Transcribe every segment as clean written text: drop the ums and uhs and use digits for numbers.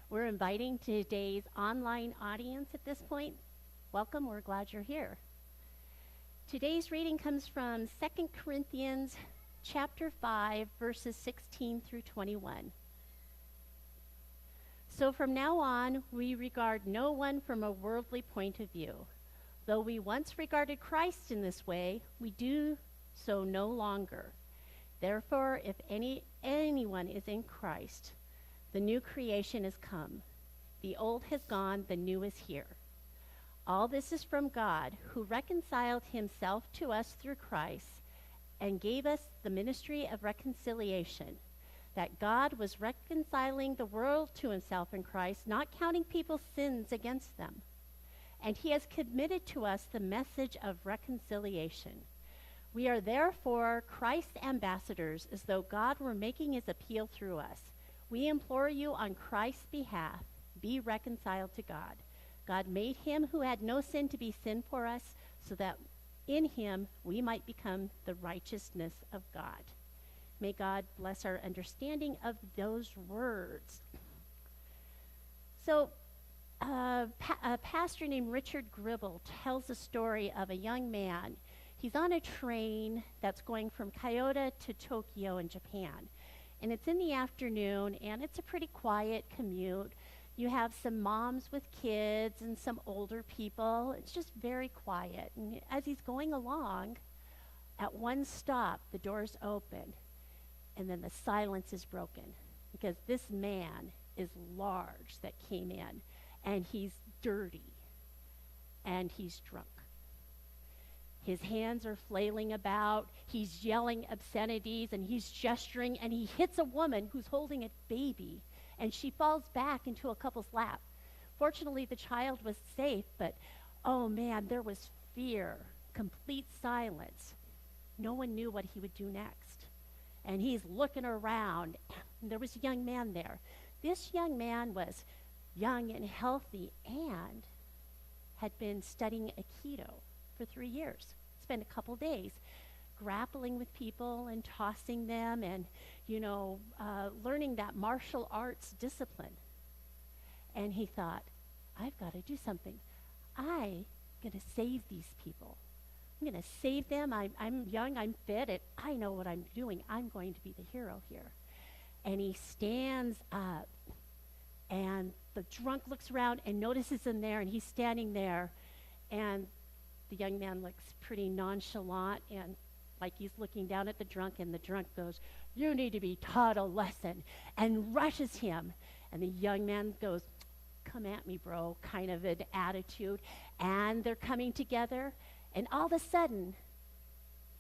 We're inviting today's online audience at this point. Welcome, we're glad you're here. Today's reading comes from 2 Corinthians chapter 5, verses 16 through 21. So from now on, we regard no one from a worldly point of view. Though we once regarded Christ in this way, we do so no longer. Therefore, if anyone is in Christ, the new creation has come. The old has gone, the new is here. All this is from God, who reconciled himself to us through Christ and gave us the ministry of reconciliation, that God was reconciling the world to himself in Christ, not counting people's sins against them. And he has committed to us the message of reconciliation. We are therefore Christ's ambassadors, as though God were making his appeal through us. We implore you on Christ's behalf, be reconciled to God. God made him who had no sin to be sin for us, so that in him we might become the righteousness of God. May God bless our understanding of those words. So, a pastor named Richard Gribble tells a story of a young man. He's on a train that's going from Kyoto to Tokyo in Japan. And it's in the afternoon, and it's a pretty quiet commute. You have some moms with kids and some older people. It's just very quiet. And as he's going along, at one stop, the doors open, and then the silence is broken, because this man is large that came in, and he's dirty, and he's drunk. His hands are flailing about, he's yelling obscenities, and he's gesturing, and he hits a woman who's holding a baby, and she falls back into a couple's lap. Fortunately, the child was safe, but oh man, there was fear, complete silence. No one knew what he would do next. And he's looking around, and there was a young man there. This young man was young and healthy and had been studying Aikido for 3 years. Spent a couple days grappling with people and tossing them and, learning that martial arts discipline. And he thought, I've got to do something. I'm going to save these people. I'm going to save them. I'm young, I'm fit, and I know what I'm doing. I'm going to be the hero here. And he stands up, and the drunk looks around and notices him there, and he's standing there, and the young man looks pretty nonchalant and like he's looking down at the drunk, and the drunk goes, "You need to be taught a lesson," and rushes him. And the young man goes, "Come at me, bro," kind of an attitude. And they're coming together, and all of a sudden,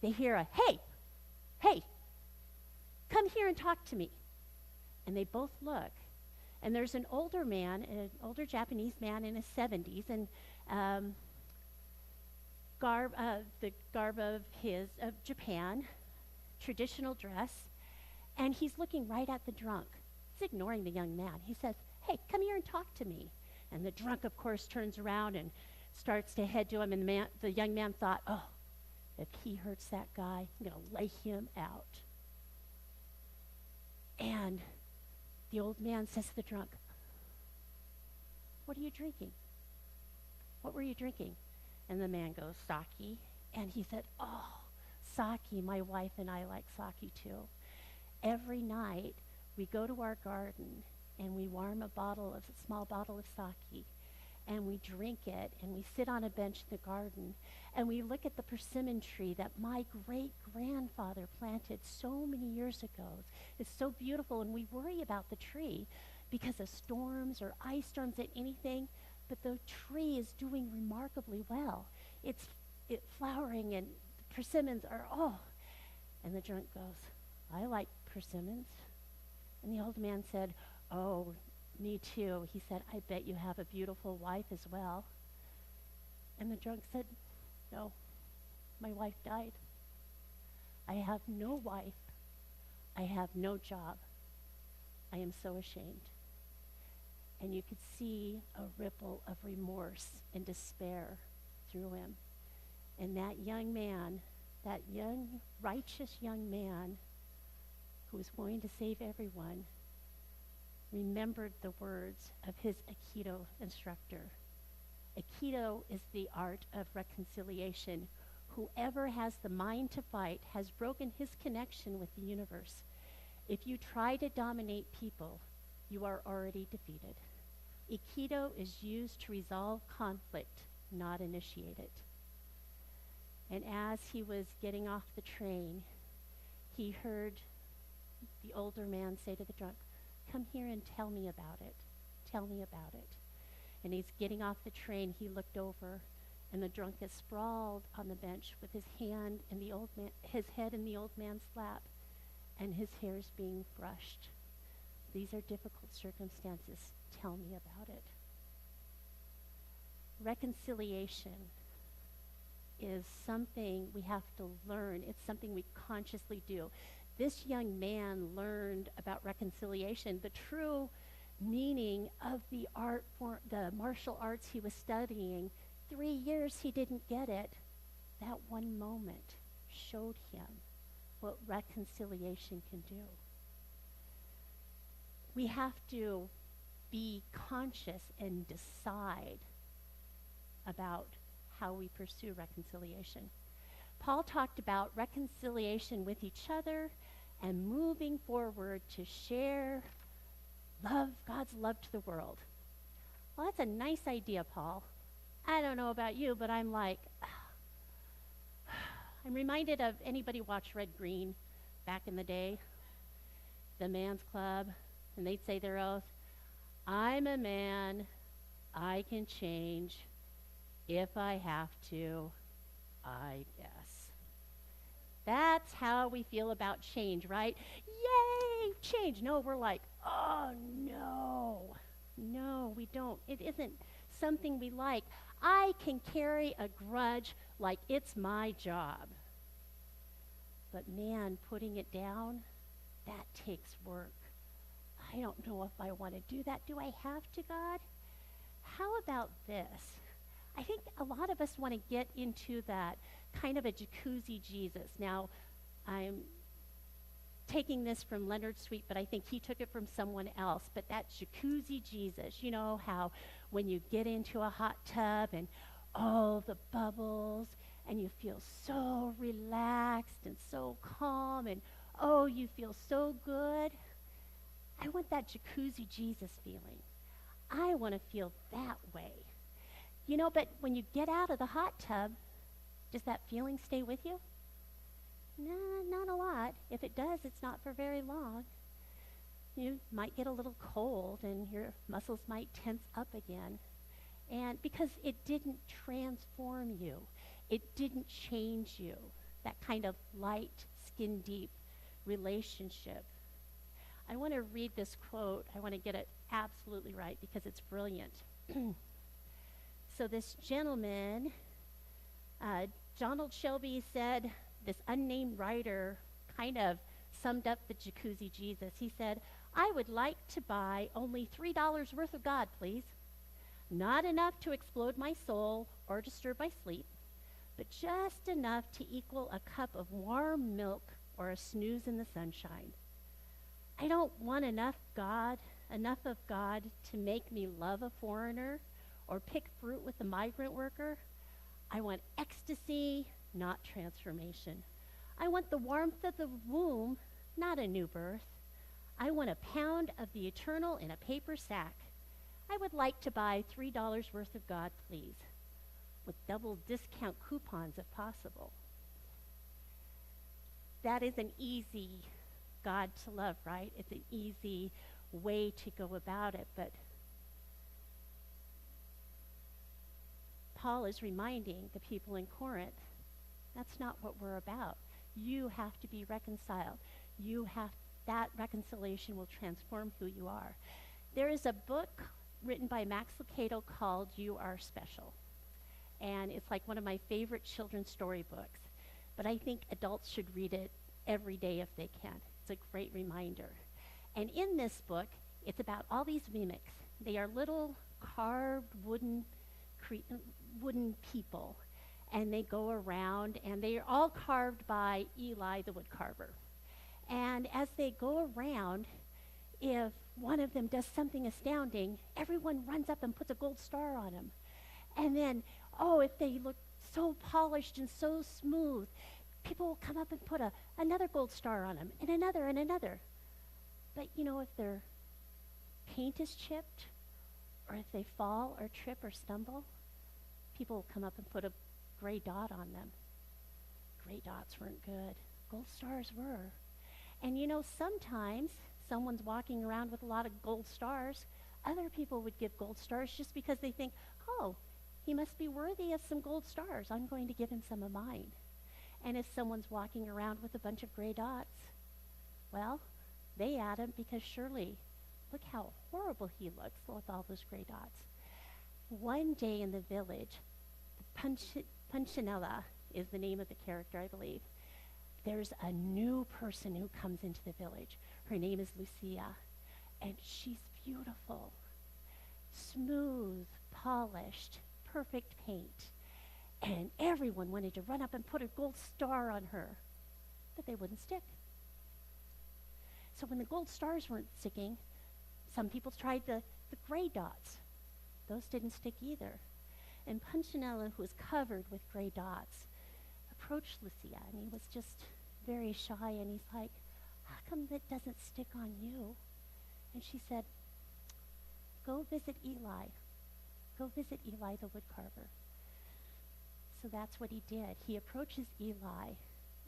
they hear a, hey, come here and talk to me." And they both look. And there's an older man, an older Japanese man in his 70s, and the garb of Japan, traditional dress, and he's looking right at the drunk. He's ignoring the young man. He says, "Hey, come here and talk to me." And the drunk, of course, turns around and starts to head to him, and the young man thought, "Oh, if he hurts that guy, I'm going to lay him out." And the old man says to the drunk, "What are you drinking? What were you drinking?" And the man goes, "Sake." And he said, "Oh, sake, my wife and I like sake too. Every night we go to our garden and we warm a small bottle of sake, and we drink it, and we sit on a bench in the garden, and we look at the persimmon tree that my great-grandfather planted so many years ago. It's so beautiful, and we worry about the tree because of storms or ice storms and anything, but the tree is doing remarkably well. It's flowering, and the persimmons are, oh." And the drunk goes, "I like persimmons." And the old man said, "Oh, me too." He said, "I bet you have a beautiful wife as well." And the drunk said, "No, my wife died. I have no wife. I have no job. I am so ashamed." And you could see a ripple of remorse and despair through him. And that young man, that young, righteous young man who was going to save everyone, remembered the words of his Aikido instructor. Aikido is the art of reconciliation. Whoever has the mind to fight has broken his connection with the universe. If you try to dominate people, you are already defeated. Aikido is used to resolve conflict, not initiate it. And as he was getting off the train, he heard the older man say to the drunk, "Come here and tell me about it. Tell me about it." And he's getting off the train. He looked over, and the drunk is sprawled on the bench with his head in the old man's lap, and his hair's being brushed. "These are difficult circumstances. Tell me about it." Reconciliation is something we have to learn. It's something we consciously do. This young man learned about reconciliation, the true meaning of the martial arts he was studying. 3 years he didn't get it. That one moment showed him what reconciliation can do. We have to be conscious and decide about how we pursue reconciliation. Paul talked about reconciliation with each other and moving forward to share God's love to the world. Well, that's a nice idea, Paul. I don't know about you, but I'm like, I'm reminded of anybody watch Red Green back in the day, the man's club, and they'd say their oath, "I'm a man, I can change. If I have to, I guess." That's how we feel about change, right? Yay, change. No, we're like, oh no. No, we don't. It isn't something we like. I can carry a grudge like it's my job. But man, putting it down, that takes work. I don't know if I want to do that. Do I have to, God? How about this? I think a lot of us want to get into that kind of a jacuzzi Jesus. Now, I'm taking this from Leonard Sweet, but I think he took it from someone else. But that jacuzzi Jesus, you know how when you get into a hot tub and all the bubbles and you feel so relaxed and so calm and oh, you feel so good. I want that jacuzzi Jesus feeling. I want to feel that way. You know, but when you get out of the hot tub, does that feeling stay with you? No, not a lot. If it does, it's not for very long. You might get a little cold and your muscles might tense up again. And because it didn't transform you, it didn't change you. That kind of light, skin deep relationship. I want to read this quote. I want to get it absolutely right because it's brilliant. So this gentleman, Donald Shelby said, this unnamed writer kind of summed up the jacuzzi Jesus. He said, "I would like to buy only $3 worth of God, please. Not enough to explode my soul or disturb my sleep, but just enough to equal a cup of warm milk or a snooze in the sunshine. I don't want enough of God to make me love a foreigner or pick fruit with a migrant worker. I want ecstasy, not transformation. I want the warmth of the womb, not a new birth. I want a pound of the eternal in a paper sack. I would like to buy $3 worth of God, please, with double discount coupons if possible." That is an easy God to love, right? It's an easy way to go about it, but Paul is reminding the people in Corinth, that's not what we're about. You have to be reconciled. That reconciliation will transform who you are. There is a book written by Max Lucado called You Are Special. And it's like one of my favorite children's storybooks. But I think adults should read it every day if they can. It's a great reminder. And in this book, it's about all these mimics. They are little carved wooden people, and they go around, and they are all carved by Eli the wood carver. And as they go around, if one of them does something astounding, everyone runs up and puts a gold star on him. And then, oh, if they look so polished and so smooth, people will come up and put another gold star on them, and another and another. But you know, if their paint is chipped, or if they fall or trip or stumble, people will come up and put a gray dot on them. Gray dots weren't good. Gold stars were. And you know, sometimes someone's walking around with a lot of gold stars. Other people would give gold stars just because they think, oh, he must be worthy of some gold stars. I'm going to give him some of mine. And if someone's walking around with a bunch of gray dots, well, they add him because surely, look how horrible he looks with all those gray dots. One day in the village, Punchinella is the name of the character, I believe. There's a new person who comes into the village. Her name is Lucia, and she's beautiful, smooth, polished, perfect paint. And everyone wanted to run up and put a gold star on her, but they wouldn't stick. So when the gold stars weren't sticking, some people tried the gray dots. Those didn't stick either. And Punchinella, who was covered with gray dots, approached Lucia, and he was just very shy, and he's like, how come that doesn't stick on you? And she said, go visit Eli. Go visit Eli the woodcarver. So that's what he did. He approaches Eli,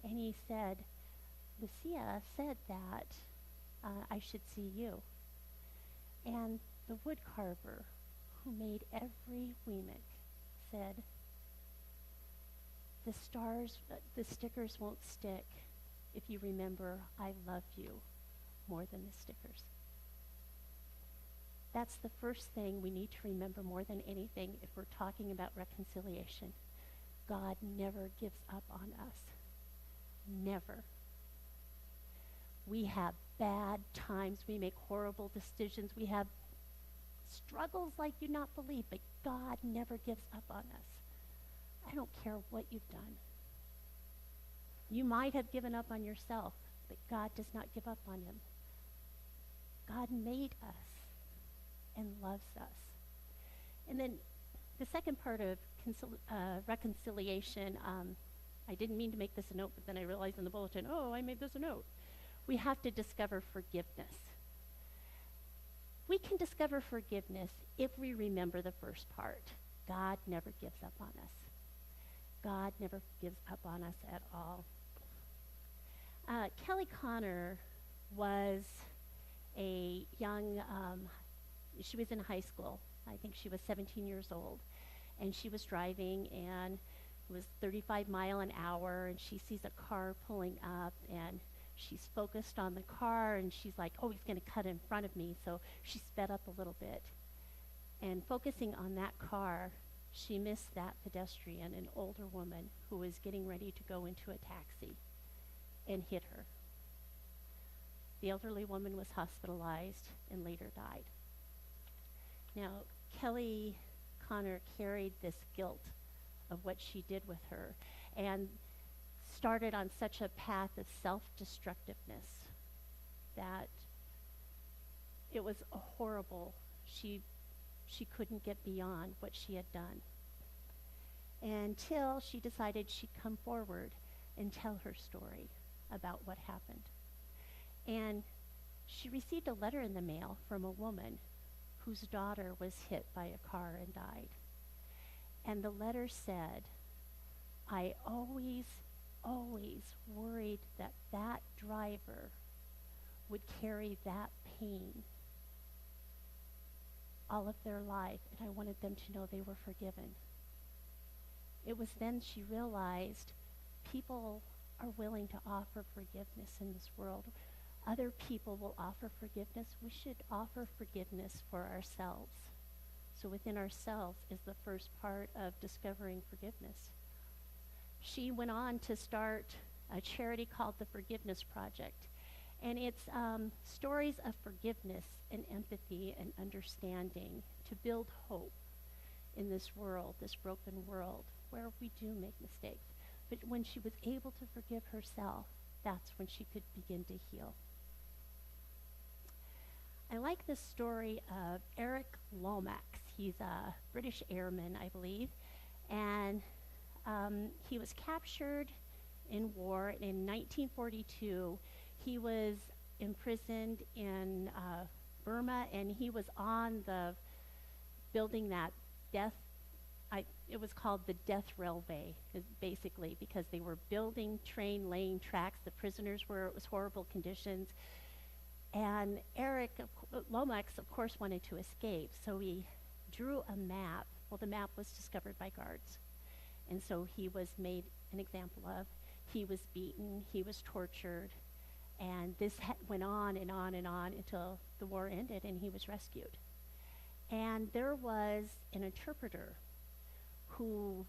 and he said, Lucia said that I should see you. And the woodcarver, who made every Wemmick, said, the stickers won't stick if you remember I love you more than the stickers. That's the first thing we need to remember more than anything if we're talking about reconciliation. God never gives up on us. Never. We have bad times. We make horrible decisions. We have struggles like you not believe, but God never gives up on us. I don't care what you've done. You might have given up on yourself, but God does not give up on him. God made us and loves us. And then the second part of reconciliation, I didn't mean to make this a note, but then I realized in the bulletin, oh, I made this a note. We have to discover forgiveness. We can discover forgiveness if we remember the first part. God never gives up on us. God never gives up on us at all. Kelly Connor was a young, she was in high school. I think she was 17 years old. And she was driving, and it was 35 miles an hour, and she sees a car pulling up, and she's focused on the car, and she's like, oh, he's going to cut in front of me. So she sped up a little bit. And focusing on that car, she missed that pedestrian, an older woman who was getting ready to go into a taxi, and hit her. The elderly woman was hospitalized and later died. Now, Kelly Connor carried this guilt of what she did with her and started on such a path of self-destructiveness that it was a horrible. She couldn't get beyond what she had done until she decided she'd come forward and tell her story about what happened. And she received a letter in the mail from a woman whose daughter was hit by a car and died. And the letter said, I always worried that that driver would carry that pain all of their life, and I wanted them to know they were forgiven. It was then she realized people are willing to offer forgiveness in this world. Other people will offer forgiveness. We should offer forgiveness for ourselves. So within ourselves is the first part of discovering forgiveness. She went on to start a charity called the Forgiveness Project. And it's stories of forgiveness and empathy and understanding to build hope in this world, this broken world, where we do make mistakes. But when she was able to forgive herself, that's when she could begin to heal. I like the story of Eric Lomax. He's a British airman, I believe, and he was captured in war. In 1942, he was imprisoned in Burma, and he was on the building that death. It was called the Death Railway, basically, because they were building train laying tracks. The prisoners were, it was horrible conditions. And Eric Lomax, of course, wanted to escape, so he drew a map. Well, the map was discovered by guards, and so he was made an example of. He was beaten, he was tortured, and this went on and on and on until the war ended and he was rescued. And there was an interpreter who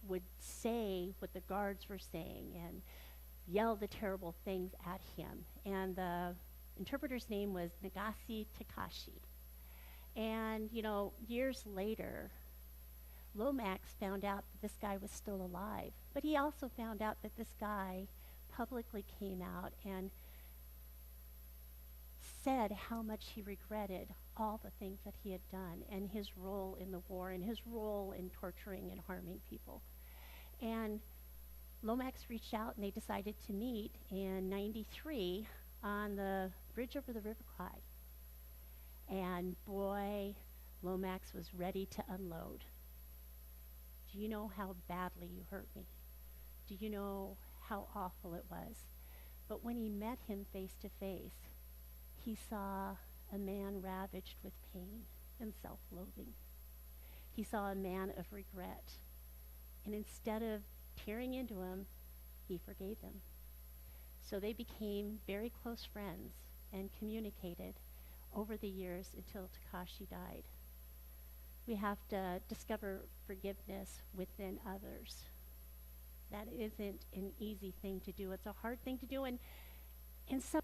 would say what the guards were saying and yell the terrible things at him. And the interpreter's name was Nagase Takashi. And, you know, years later, Lomax found out that this guy was still alive. But he also found out that this guy publicly came out and said how much he regretted all the things that he had done and his role in the war and his role in torturing and harming people. And Lomax reached out and they decided to meet in '93 on the bridge over the River Clyde. And boy, Lomax was ready to unload. Do you know how badly you hurt me? Do you know how awful it was? But when he met him face to face, he saw a man ravaged with pain and self-loathing. He saw a man of regret. And instead of tearing into him, he forgave him. So they became very close friends and communicated over the years until Takashi died. We have to discover forgiveness within others. That isn't an easy thing to do. It's a hard thing to do, and some